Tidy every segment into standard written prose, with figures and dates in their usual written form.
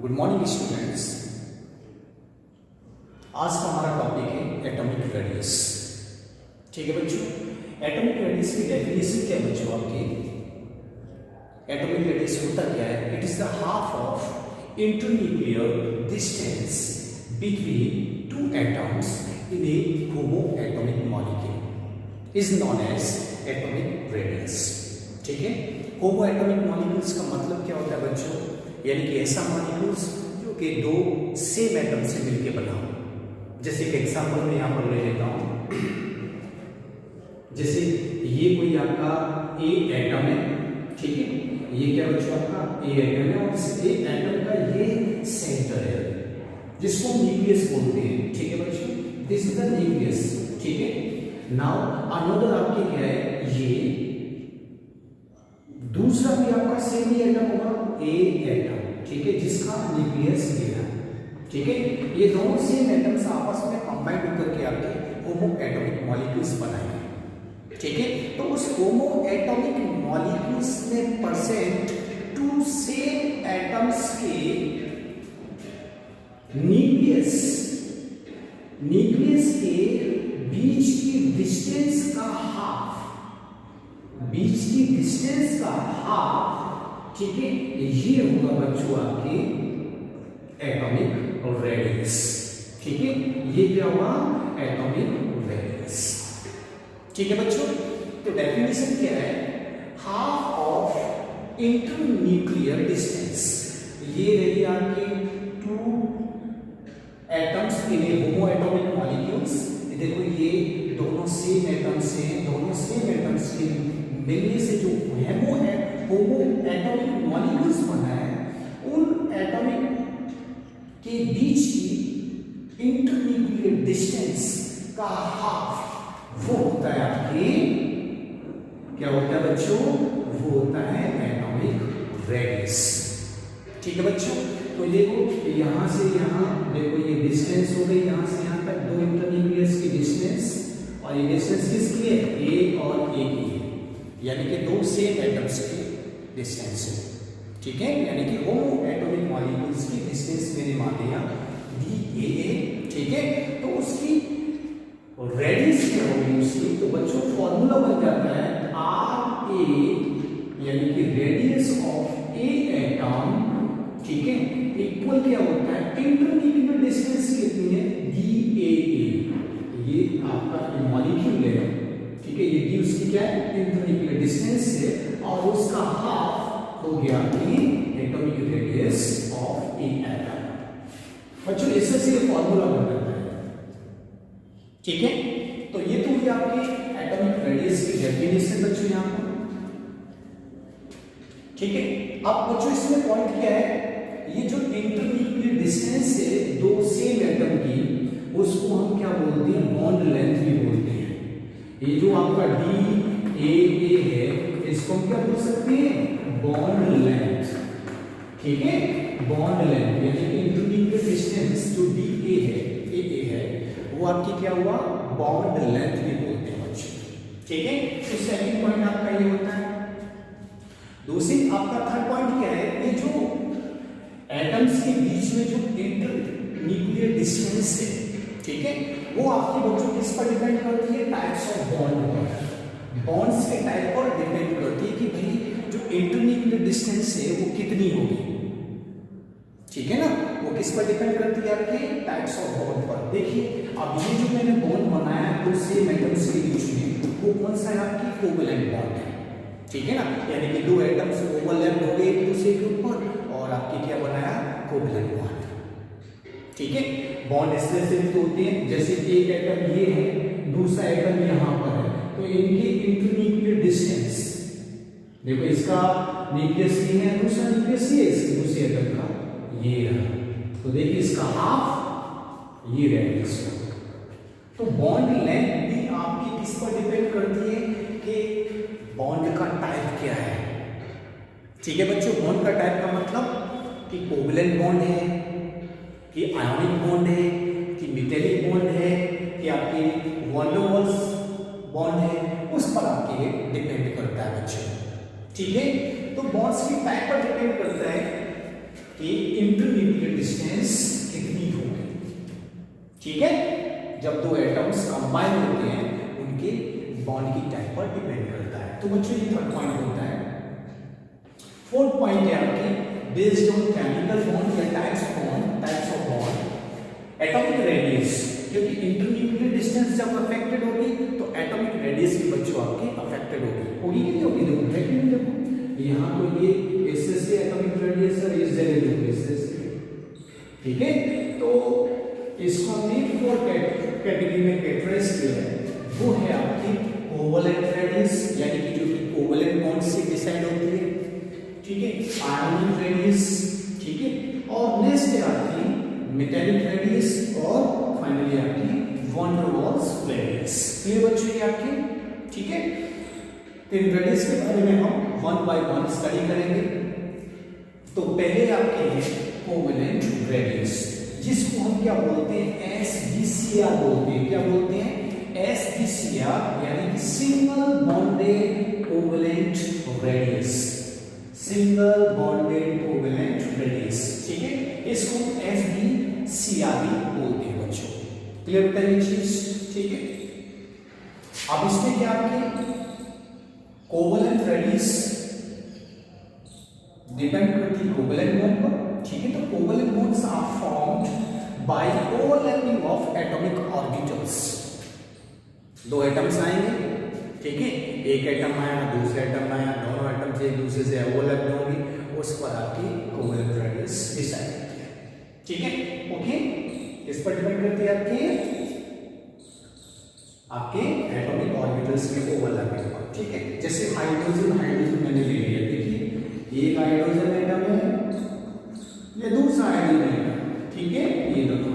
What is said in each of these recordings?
Good morning students. आज का हमारा टॉपिक है एटॉमिक रेडियस। ठीक है बच्चों, एटॉमिक रेडियस की डेफिनेशन क्या है बच्चों आपकी? एटॉमिक रेडियस होता क्या है? It is the half of internuclear distance between two atoms in a homo atomic molecule is known as atomic radius. ठीक है, होमो एटॉमिक मॉलिक्यूल्स का मतलब क्या होता है बच्चों? यानी कि ऐसा मॉलिक्यूल्स जो कि दो सेम एटम से मिलकर बना हो। जैसे कि एग्जांपल मैं यहाँ पर ले लेता हूँ, जैसे ये कोई आपका ए एटम है, ठीक है, ये क्या बच्चों आपका ए एटम है और इस ए एटम का ये सेंटर है जिसको न्यूक्लियस बोलते हैं। ठीक है बच्चों, दिस इज द न्यूक्लियस। ठीक है, नाउ अनदर आपके क्या है, ये दूसरा भी आपका सेम ही एटम होगा, ए एटम, ठीक है, जिसका न्यूक्लियस ये है। ठीक है, ये दोनों सेम एटम्स आपस में कंबाइन होकर के आपके होमो एटॉमिक मॉलिक्यूल्स बनाएंगे। ठीक है, तो उस होमो एटॉमिक मॉलिक्यूल्स में परसेंट टू सेम एटम्स के न्यूक्लियस के बीच की डिस्टेंस का हाफ, बीच की डिस्टेंस का हाफ, ठीक है, ये होगा बच्चों आपके एटॉमिक रेडियस। ठीक है, ये क्या हुआ? Atomic radius. ठीक है बच्चों, तो डेफिनेशन क्या है? हाफ ऑफ इंटरन्यूक्लियर डिस्टेंस, ये रही आपकी to atoms in a homo atomic molecules. देखो ये दोनों सेम एटम्स हैं, दोनों सेम एटम्स के मिलने से जो होमो एटॉमिक मॉलिक्यूल्स बना है, उन एटॉमिक के बीच की इंटरन्यूक्लियर डिस्टेंस का हाफ वो होता है आपके, क्या होता है बच्चों? वो होता है एटॉमिक रेडियस। ठीक है बच्चों, तो देखो यहां से यहां देखो ये डिस्टेंस हो गई, यहां से यहां तक दो इंटरन्यूक्लियस की डिस्टेंस, और ये डिस्टेंस किसकी है? ए और ए की है, यानी कि दो सेम एटम्स की डिस्टेंस है। ठीक है, यानी कि होमो एटॉमिक मॉलिक्यूल्स की डिस्टेंस मैंने मान लिया डी ए। ठीक है, तो उसकी रेडियस क्या होगी उसकी? तो बच्चों फॉर्मूला बन जाता है आर ए, यानी कि रेडियस ऑफ ए एटम, ठीक है, इक्वल क्या होता है? इंटरन्यूक्लियर डिस्टेंस कितनी है? D A. ये आपका मॉलिक्यूल है, ठीक है, ये डी उसकी क्या है? इंटरन्यूक्लियर डिस्टेंस है, और उसका हाफ हो गया कि atomic radius of A atom. बच्चों इससे से फॉर्मूला बन जाता है। ठीक है, तो ये तो हुई आपकी एटॉमिक रेडियस की डेफिनेशन बच्चों यहां पर। ठीक है, अब बच्चों इसमें पॉइंट क्या है? ये जो इंटरन्यूक्लियर डिस्टेंस है दो सेम एटम की, उसको हम क्या बोलते हैं? बॉन्ड लेंथ भी बोलते हैं। ये जो आपका डी ए है, इसको हम क्या बोल सकते हैं? Bond length. ठीक है, बॉन्ड लेंथ यानी कि इंटरन्यूक्लियर डिस्टेंस जो डी ए है, वो आपकी क्या हुआ? बॉन्ड लेंथ भी बोलते हैं बच्चों। ठीक है, तो सेकंड पॉइंट आपका ये होता है। दूसरी आपका थर्ड पॉइंट क्या है? ये जो एटम्स के बीच में जो इंटरन्यूक्लियर डिस्टेंस है, ठीक है, वो आपके बच्चों किस पर डिपेंड करती है? टाइप्स ऑफ बॉन्ड पर, बॉन्ड्स के टाइप पर डिपेंड करती है कि भाई जो इंटरन्यूक्लियर डिस्टेंस है वो कितनी होगी। ठीक है ना, वो किस पर डिपेंड करती है? आपके टाइप्स ऑफ बॉन्ड पर। देखिए अब ये जो मैंने बॉन्ड बनाया है दो सेम एटम्स के बीच में, वो कौन सा है? आपकी कोवैलेंट बॉन्ड है। ठीक है ना, यानी कि दो एटम्स ओवरलैप हो गए एक दूसरे के ऊपर, और आपकी क्या बनाया? Covalent bond. ठीक है, बॉन्ड इस तरह से भी होते हैं, जैसे एक एटम ये है, दूसरा एटम यहां पर है, तो इनकी इंटरन्यूक्लियर डिस्टेंस देखो, इसका न्यूक्लियस ये है, दूसरा न्यूक्लियस ये है, इसके दूसरे एटम का ये रहा, तो देखिए इसका हाफ ये रेडियस है। तो बॉन्ड लेंथ भी आपकी किस पर डिपेंड करती है कि बॉन्ड का टाइप क्या है। ठीक है बच्चों, बॉन्ड का टाइप का मतलब कि कोवैलेंट बॉन्ड है, कि आयोनिक बॉन्ड है, कि मेटेलिक बॉन्ड है, कि आपकी वैन डर वाल्स बॉन्ड है, उस पर आपके डिपेंड करता है बच्चों। ठीक है, तो बॉन्ड्स की टाइप पर डिपेंड करता है कि इंटरन्यूक्लियर डिस्टेंस कितनी होगी। ठीक है, जब दो एटम्स कंबाइन होते हैं उनके बॉन्ड की टाइप पर डिपेंड करता है। तो बच्चों ये थर्ड पॉइंट होता है। फोर्थ पॉइंट है आपकी बेस्ड ऑन केमिकल बॉन्ड या types of bond atomic radius, क्योंकि इंटरन्यूक्लियर डिस्टेंस जब अफेक्टेड होगी तो एटॉमिक रेडियस भी बच्चों आपकी अफेक्टेड होगी कि नहीं होगी? देखो है कि नहीं? देखो यहाँ तो ये इससे से एटॉमिक रेडियस है, इस जगह देखो इससे से। ठीक है, तो इसको हमने फोर कैटेगरी में कैटेगराइज किया है। वो है आपकी कोवलेंट रेडियस, यानी कि जो कि कोवलेंट बॉन्ड से डिसाइड होती है। ठीक है, आयोनिक रेडियस। ठीक है, और नेक्स्ट है आपकी मेटेलिक रेडियस और फाइनली आपकी van der Waals radius. Clear बच्चों ये आपके? ठीक है, तो इन रेडियस के बारे में हम वन बाय वन स्टडी करेंगे। तो पहले आपके है कोवलेंट रेडियस, जिसको हम क्या बोलते हैं? SBCR बोलते हैं। क्या बोलते हैं? SBCR, यानी कि single bonded covalent radius. Single bonded covalent radius. ठीक है, इसको SBCR भी बोलते हैं बच्चों। क्लियर होता है ये चीज? ठीक है, अब इसमें क्या आपके कोवलेंट रेडियस डिपेंड करती है कोवलेंट बॉन्ड पर। ठीक है, तो covalent bonds are formed by overlapping of atomic orbitals. दो एटम्स आएंगे, ठीक है, एक एटम आया दूसरा एटम आया, दोनों एटम से एक दूसरे से ओवरलैप होंगी, उस पर आपकी कोवलेंट रेडियस डिसाइड होती है। ठीक है, ओके, इस पर डिपेंड करती है आपके एटॉमिक ऑर्बिटल्स में ओवरलैपिंग पर। ठीक है, जैसे हाइड्रोजन मैंने ले लिया। देखिए एक हाइड्रोजन एटम है, ये दूसरा हाइड्रोजन एटम। ठीक है, ये देखो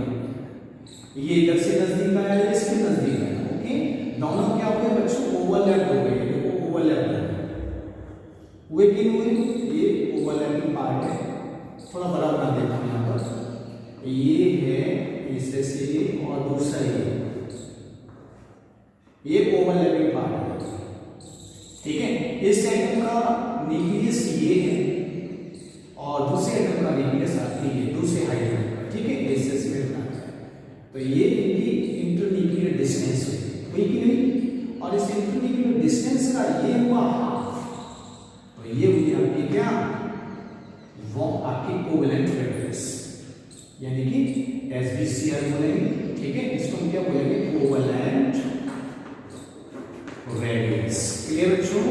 ये इधर से नजदीक आया, इसके नजदीक आया। ओके, दोनों क्या हो गए बच्चों? ओवरलैप हो गए। देखो ओवरलैप हुए कि नहीं हुए? ये ओवरलैपिंग पार्ट है, थोड़ा बड़ा बना देता हूं यहाँ पर। ये है इससे से और दूसरा ये ओवरलैपिंग पार्ट है। ठीक है, इस एटम का न्यूक्लियस ये है और दूसरे एटम का न्यूक्लियस आती है दूसरे हाइड्रोजन का। ठीक है, इससे से बनाता है। तो ये इनकी इंटरन्यूक्लियर डिस्टेंस हुई कि नहीं? और इस इंटरन्यूक्लियर डिस्टेंस का ये हुआ हाफ, तो ये हुई आपकी क्या? वो आपकी कोवलेंट रेडियस, यानी कि SBCR बोलेंगे। ठीक है, इसको हम क्या बोलेंगे? Covalent radius. क्लियर बच्चों?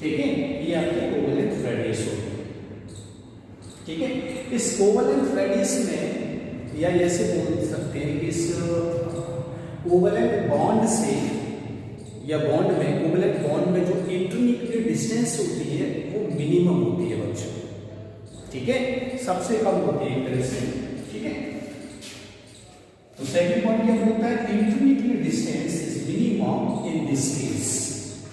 ठीक है, ये आपकी कोवलेंट रेडियस होगी। ठीक है, इस कोवलेंट रेडियस में या ऐसे बोल सकते हैं कि इस कोवलेंट बॉन्ड से या बॉन्ड में कोवलेंट बॉन्ड में जो इंटरन्यूक्लियर डिस्टेंस होती है वो मिनिमम होती है बच्चों। ठीक है, सबसे कम होती है एक तरह से। ठीक है, तो सेकंड पॉइंट क्या होता है? Internuclear distance is minimum in this case,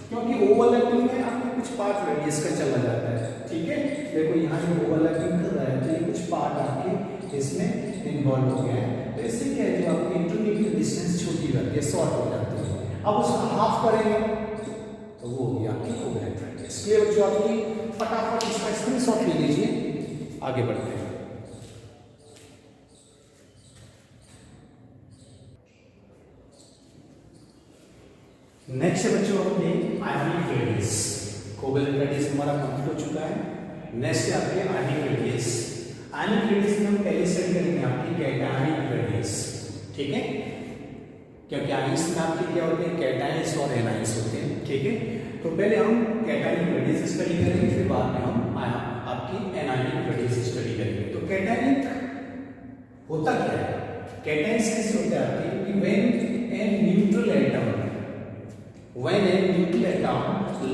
क्योंकि ओवरलैपिंग में आपको कुछ पार्ट रेडियस का चला जाता है। ठीक है, देखो यहाँ जो ओवरलैपिंग कर रहा है तो ये कुछ पार्ट आपके इसमें इन्वॉल्व हो गया है। तो इससे क्या है, जो आपकी इंटरन्यूक्लियर डिस्टेंस छोटी रहती है, शॉर्ट हो जाती है। अब उसका हाफ करेंगे तो वो होगी आपकी कोवलेंट रेडियस। क्लियर बच्चों? आपकी फटाफट इसका स्क्रीनशॉट ले लीजिए, आगे बढ़ते हैं। नेक्स्ट है बच्चों अपने आयोनिक रेडियस। कोवलेंट रेडियस हमारा कंप्लीट हो चुका है। नेक्स्ट है आपके आयोनिक रेडियस। आयोनिक रेडियस में हम पहले स्टडी करेंगे आपकी कैटायनिक रेडियस। ठीक है, क्योंकि आयंस में आपके क्या होते हैं? कैटायंस और एनायंस होते हैं। ठीक है, तो पहले हम कैटायनिक रेडियस स्टडी करेंगे, फिर बाद में हम आपकी एनायनिक रेडियस स्टडी करेंगे। तो कैटायनिक होता क्या है? कैटायंस कैसे होते हैं आपके? कि when a neutral atom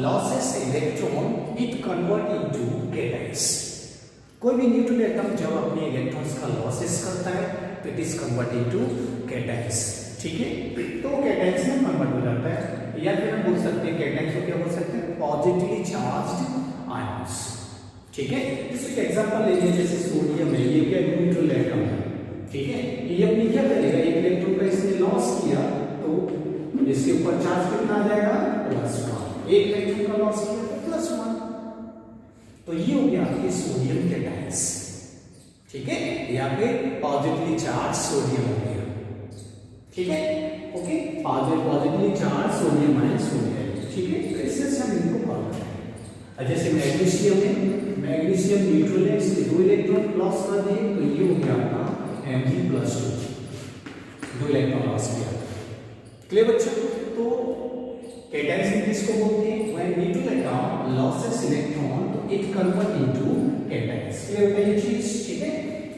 loses electron it convert into cations। कोई भी न्यूट्रल एटम जब अपने इलेक्ट्रॉन्स का लॉसेस करता है तो it is convert into cations. ठीक है, तो कैटायंस में कन्वर्ट हो जाता है, या फिर हम बोल सकते हैं कैटायंस को क्या बोल सकते हैं? Positively charged ions. ठीक है, जैसे एग्जांपल ले लीजिए, जैसे सोडियम है, ये क्या न्यूट्रल एटम है। ठीक है, ये अपनी क्या करेगा? एक इलेक्ट्रॉन का इसने लॉस किया तो इसके ऊपर चार्ज कितना आ जाएगा? +1। एक इलेक्ट्रॉन का लॉस किया तो +1। तो ये हो गया आपकी आपके सोडियम कैटायंस, ठीक है, या फिर पॉजिटिवली चार्ज सोडियम हो गया, ठीक है, okay, positively charge sodium ions हो गया, ठीक है। तो इससे हम इनको कॉल करेंगे। जैसे मैग्नीशियम है, मैग्नीशियम न्यूट्रल है, इसलिए 2 इलेक्ट्रॉन लॉस कर दिए, तो ये हो गया आपका Mg+2, 2 इलेक्ट्रॉन लॉस किया। क्लियर बच्चों? तो कैटायंस किसको बोलते हैं? When neutral atom loses electron तो it convert into cations. Clear होता है ये चीज, ठीक है।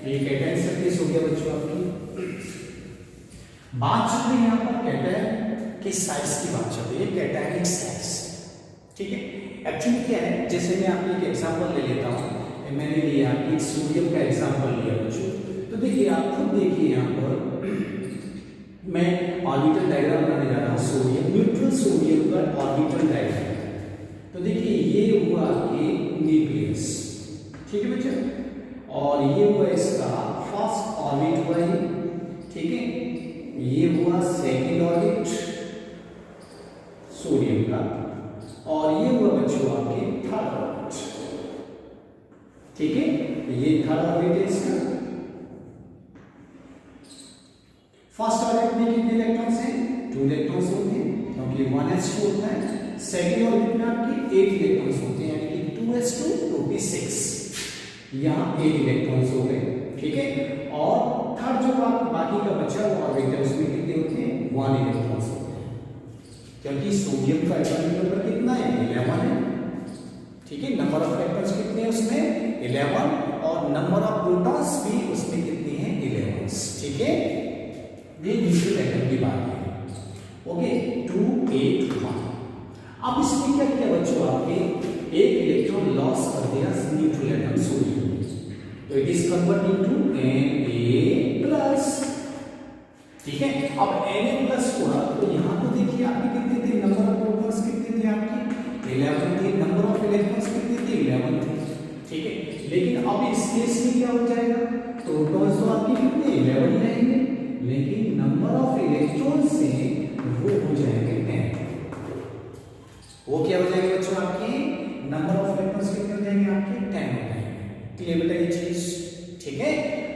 ये कैटायंस का केस हो गया बच्चों आपकी। बात चल रही है यहाँ पर कैटायन के साइज की बात चल रही है, कैटायनिक साइज, ठीक है। एक्चुअली क्या है, जैसे मैं आपको एक एग्जांपल ले लेता हूँ, मैंने लिया एक सोडियम का एग्जांपल लिया बच्चों। तो देखिए आप खुद देखिए यहाँ पर मैं ऑर्बिटल डायग्राम बनाने जा रहा हूँ सोडियम, न्यूट्रल सोडियम का ऑर्बिटल डायग्राम। तो देखिए ये हुआ आपके न्यूक्लियस, ठीक है बच्चों, और ये हुआ इसका फर्स्ट ऑर्बिट हुआ ये, ठीक है, ये हुआ सेकेंड ऑर्बिट सोडियम का, और ये हुआ बच्चों आपके थर्ड ऑर्बिट, ठीक है, ये थर्ड ऑर्बिट है इसका। फर्स्ट ऑर्बिट में कितने इलेक्ट्रॉन्स हैं? 2 इलेक्ट्रॉन्स होते हैं, क्योंकि 1s2 होता है। सेकेंड ऑर्बिट में आपके 8 इलेक्ट्रॉन्स होते हैं, यानी कि 2s2 2 p 6, यहाँ 8 इलेक्ट्रॉन्स हो गए, ठीक है। और थर्ड जो बाकी का बचा हुआ ऑर्बिट है उसमें कितने होते हैं? 1 इलेक्ट्रॉन्स होते हैं, क्योंकि सोडियम का एटॉमिक नंबर कितना है? 11 है, ठीक है। नंबर ऑफ इलेक्ट्रॉन्स कितने हैं उसमें? 11, और नंबर ऑफ प्रोटॉन्स भी उसमें कितने हैं? 11, ठीक है। ये न्यूट्रल एटम की बात है, ओके। 2 8 1। अब इसमें क्या किया बच्चों, आपके एक इलेक्ट्रॉन लॉस कर दिया न्यूट्रल एटम सोडियम, तो it is convert into Na+, ठीक है। अब Na+ हुआ, तो यहाँ तो देखिए आपके कितने थे? नंबर ऑफ प्रोटॉन्स कितने थे आपके? 11 थे। नंबर ऑफ इलेक्ट्रॉन्स कितने थे? 11 थे, ठीक है। लेकिन अब इस केस में क्या हो जाएगा? प्रोटॉन्स तो आपके कितने? 11 ही रहेंगे, लेकिन नंबर ऑफ इलेक्ट्रॉन से वो हो जाएंगे 10। वो क्या हो जाएंगे बच्चों आपके? नंबर ऑफ इलेक्ट्रॉन्स कितने हो जाएंगे आपके? 10 हो जाएंगे। क्लियर बेटा ये चीज, ठीक है।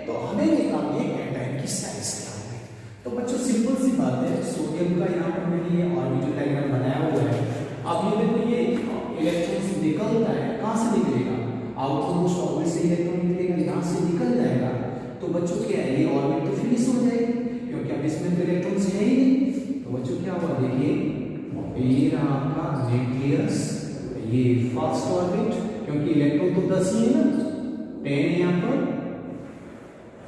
तो हमें निकालनी है कैटायन की साइज क्या है। तो बच्चों सिंपल सी बात है, सोडियम का यहाँ पर मैंने ये ऑर्बिटल डायग्राम बनाया हुआ है। अब ये देखो ये इलेक्ट्रॉन्स निकलता है, कहाँ से निकलेगा? आउटमोस्ट ऑर्बिट से इलेक्ट्रॉन निकलेगा, यहाँ से निकल जाएगा। तो बच्चों क्या है, ये ऑर्बिट तो फिनिश हो जाएगी, क्योंकि अब इसमें तो इलेक्ट्रॉन्स है ही नहीं। तो बच्चों क्या हुआ, देखिए ये रहा आपका न्यूक्लियस, ये फर्स्ट ऑर्बिट, क्योंकि इलेक्ट्रॉन तो 10 ही है ना, 10 है यहाँ पर,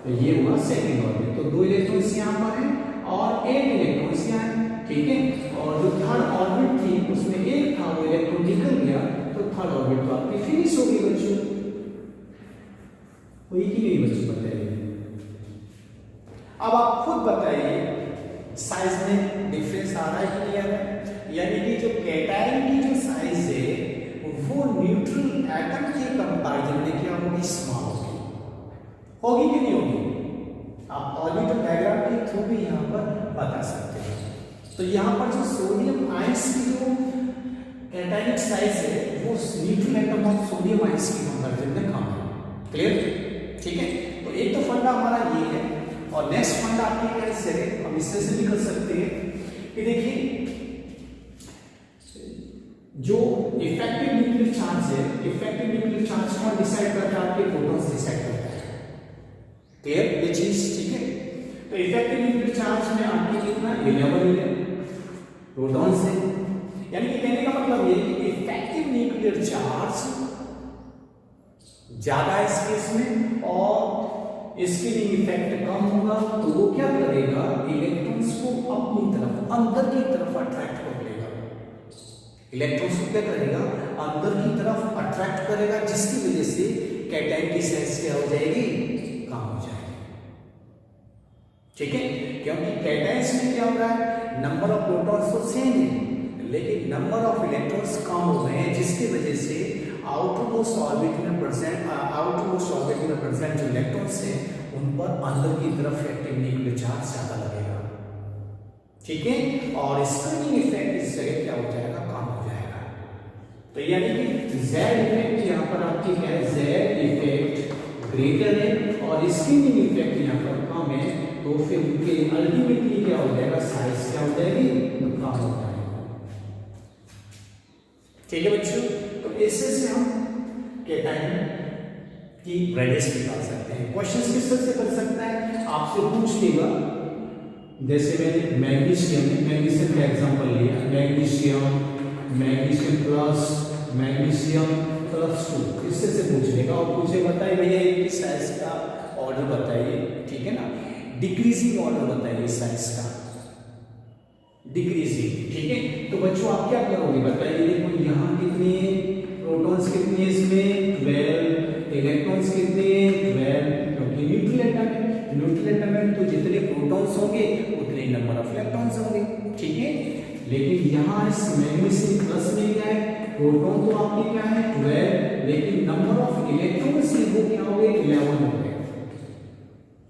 तो ये हुआ सेकेंड ऑर्बिट। तो 2 इलेक्ट्रॉन्स यहाँ पर हैं और 8 इलेक्ट्रॉन्स यहाँ हैं, ठीक है। और जो थर्ड ऑर्बिट थी उसमें एक था, वो इलेक्ट्रॉन निकल गया, तो थर्ड ऑर्बिट तो आपकी फिनिश हो गई बच्चों। हुई कि नहीं बच्चों, बताइए। अब आप खुद बताइए साइज में डिफरेंस आ रहा है कि नहीं आ रहा है? यानी कि जो कैटायन की जो साइज है वो न्यूट्रल एटम के कंपैरिजन में क्या होगी? स्मॉल होगी कि नहीं होगी? आप ऑर्बिटल डायग्राम के थ्रू भी यहाँ पर बता सकते हैं। तो यहाँ पर जो सोडियम आयंस की जो कैटायनिक साइज है वो neutral atom of sodium ions की कंपैरिजन में कम है। क्लियर, ठीक है। तो एक तो फंडा हमारा ये है, और नेक्स्ट फंडा आपके कैसे है, हम इससे से निकल सकते हैं कि देखिए जो इफेक्टिव न्यूक्लियर चार्ज है, इफेक्टिव न्यूक्लियर चार्ज कौन डिसाइड करता है? आपके प्रोटॉन्स डिसाइड करता है। क्लियर ये चीज, ठीक है। तो इफेक्टिव न्यूक्लियर चार्ज में आपके कितना? 11 है, प्रोटॉन्स है। यानी कि कहने का मतलब ये कि इफेक्टिव न्यूक्लियर चार्ज ज्यादा है इस केस में, और इसके लिए इफेक्ट कम होगा। तो वो क्या करेगा? इलेक्ट्रॉन्स को अपनी तरफ, अंदर की तरफ अट्रैक्ट कर लेगा। इलेक्ट्रॉन्स को क्या करेगा? अंदर की तरफ अट्रैक्ट करेगा, जिसकी वजह से कैटायन की साइज क्या हो जाएगी? कम हो जाएगी, ठीक है। क्योंकि कैटायंस में क्या हो रहा है? नंबर ऑफ प्रोटॉन्स तो सेम है, लेकिन नंबर ऑफ इलेक्ट्रॉन्स कम हो गए हैं, जिसकी वजह से आउटरमोस्ट ऑर्बिट में प्रेजेंट जो इलेक्ट्रॉन्स हैं उन पर अंदर की तरफ इफेक्टिव न्यूक्लियर चार्ज ज्यादा लगेगा, ठीक है। और स्क्रीनिंग इफेक्ट इस जगह क्या हो जाएगा? कम हो जाएगा। तो यानी कि Z इफेक्ट यहाँ पर आपकी क्या है? Z ग्रेटर है और स्क्रीनिंग इफेक्ट यहाँ पर कम है, तो फिर अल्टीमेटली क्या हो जाएगा, साइज क्या हो जाएगी, कम हो जाएगा। ठीक है बच्चों, तो ऐसे से हम केटाइन की रेडियस निकाल सकते हैं। क्वेश्चन किस तरह से कर सकता है, आपसे पूछ लेगा, जैसे मैंने मैग्नीशियम का एग्जांपल लिया, मैग्नीशियम प्लस मैग्नीशियम प्लस 2, इससे से पूछ लेगा और पूछे बताइए भैया एक साइज का ऑर्डर बताइए, ठीक है ना, डिक्रीजिंग ऑर्डर बताइए साइज का, डिक्रीजिंग, ठीक है। तो बच्चों आप क्या करोगे बताइए, देखो यहाँ कितने प्रोटॉन्स कितने, इसमें 12, इलेक्ट्रॉन्स कितने 12, क्योंकि न्यूट्रल एटम में तो जितने प्रोटॉन्स होंगे उतने नंबर ऑफ इलेक्ट्रॉन्स होंगे, ठीक है। लेकिन यहाँ इस मैग्नीशियम प्लस में क्या है, प्रोटॉन तो आपके क्या है 12, लेकिन नंबर ऑफ इलेक्ट्रॉन्स वो क्या हो गए 11 हो गए,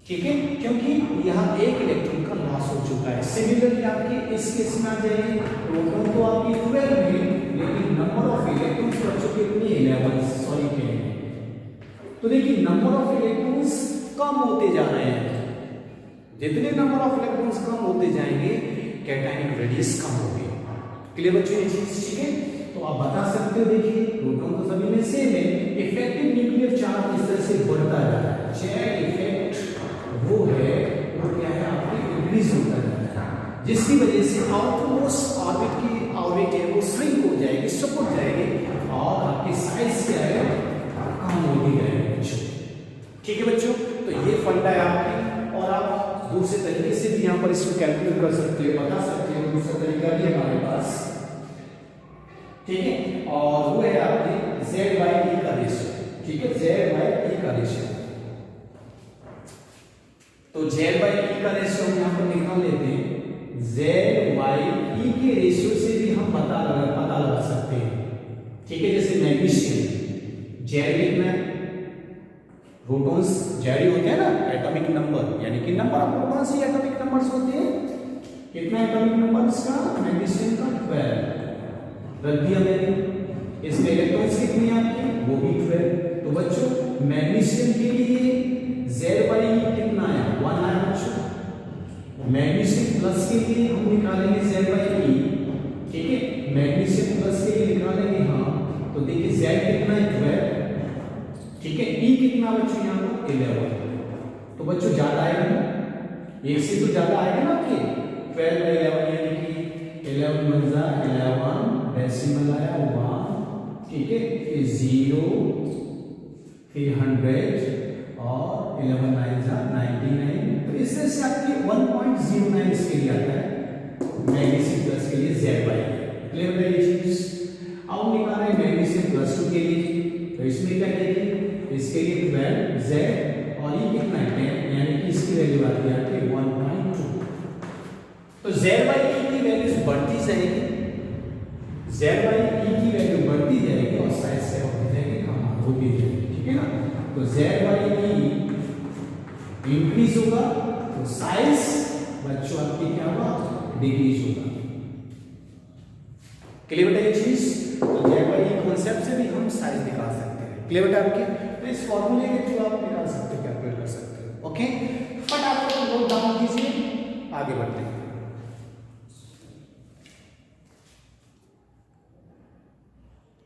ठीक है, क्योंकि यहाँ एक इलेक्ट्रॉन का लॉस हो चुका है। सिमिलरली आपके इस केस में आ जाएंगे, प्रोटॉन तो आपकी 12 है, लेकिन नंबर ऑफ इलेक्ट्रॉन्स बच्चों कितनी 11, सॉरी कहेंगे, तो देखिए नंबर ऑफ इलेक्ट्रॉन्स कम होते जा रहे हैं, जितने नंबर ऑफ इलेक्ट्रॉन्स कम होते जाएंगे कैटायनिक रेडियस कम होगी। क्लियर बच्चों ये चीज, ठीक है। तो आप बता सकते हो, देखिए प्रोटॉन तो सभी में सेम है, इफेक्टिव न्यूक्लियर चार्ज इस तरह से बढ़ता जा रहा है, चेन इफेक्ट वो है, वो क्या है आपके इंक्रीज होता जा रहा है, जिसकी वजह से आउटमोस्ट ऑर्बिट है वो श्रिंक हो जाएगी, सपोर्ट जाएगी और आपकी साइज क्या है कम होती जाएगी, ठीक है बच्चों। तो ये फंडा है आपकी, और आप दूसरे तरीके से भी यहाँ पर इसको कैलकुलेट कर सकते हो, बता सकते हो, दूसरा तरीका भी हमारे पास, ठीक है, और वो है आपके Z/E का रेशियो, ठीक है, Z/E का रेशियो। तो Z/E का रेशियो हम यहाँ पर निकाल लेते हैं, Z/E के रेशियो से भी हम पता लगा सकते हैं, ठीक है। जैसे मैग्नीशियम Z लिखना है, प्रोटॉन्स जेडी होते हैं ना, एटॉमिक नंबर, यानी कि number of protons he atomic numbers होते हैं। कितना एटॉमिक नंबर्स का, मैग्नीशियम का 12, रख दिया मैंने। इसमें इलेक्ट्रॉन्स कितनी आपकी, वो भी 12। तो बच्चों मैग्नीशियम के लिए Z/E कितना है, 1 आया बच्चों। मैग्नीशियम प्लस के लिए हम निकालेंगे Z/E, ठीक है, मैग्नीशियम प्लस के लिए निकालेंगे, हाँ, तो देखिए Z कितना है 12, ठीक है, E कितना बच्चों यहाँ पर 11, तो बच्चों ज्यादा आएगा, एक से तो ज्यादा आएगा ना आपके 12/11, यानी कि 11 बन 11, डेसिमल आया 1, ठीक है, फिर 0, फिर 100 और 11 9 99, तो इस तरह से आपकी 1.09 इसके लिए आता है, मैग्नीशियम प्लस के लिए Z/E। क्लियर है ये चीज। अब निकाल रहे हैं मैग्नीशियम प्लस 2 के लिए, तो इसमें क्या करेंगे, इसके लिए 12 Z और ये कितना है 10, यानी कि इसकी वैल्यू आती है आपकी 1.2। तो Z/E की वैल्यू बढ़ती जाएगी, Z/E की वैल्यू बढ़ती जाएगी और साइज से होती जाएगी, कम होती जाएगी, ठीक है ना। तो Z/E इंक्रीज होगा तो साइज बच्चों आपकी क्या होगा, डिक्रीज होगा। क्लियर बेटा ये चीज। तो Z/E कॉन्सेप्ट से भी हम साइज निकाल सकते हैं। क्लियर बेटा आपके, तो इस फॉर्मूले के थ्रू आप निकाल सकते हो, कैलकुलेट कर सकते हो। ओके, फटाफट नोट डाउन कीजिए, आगे बढ़ते हैं।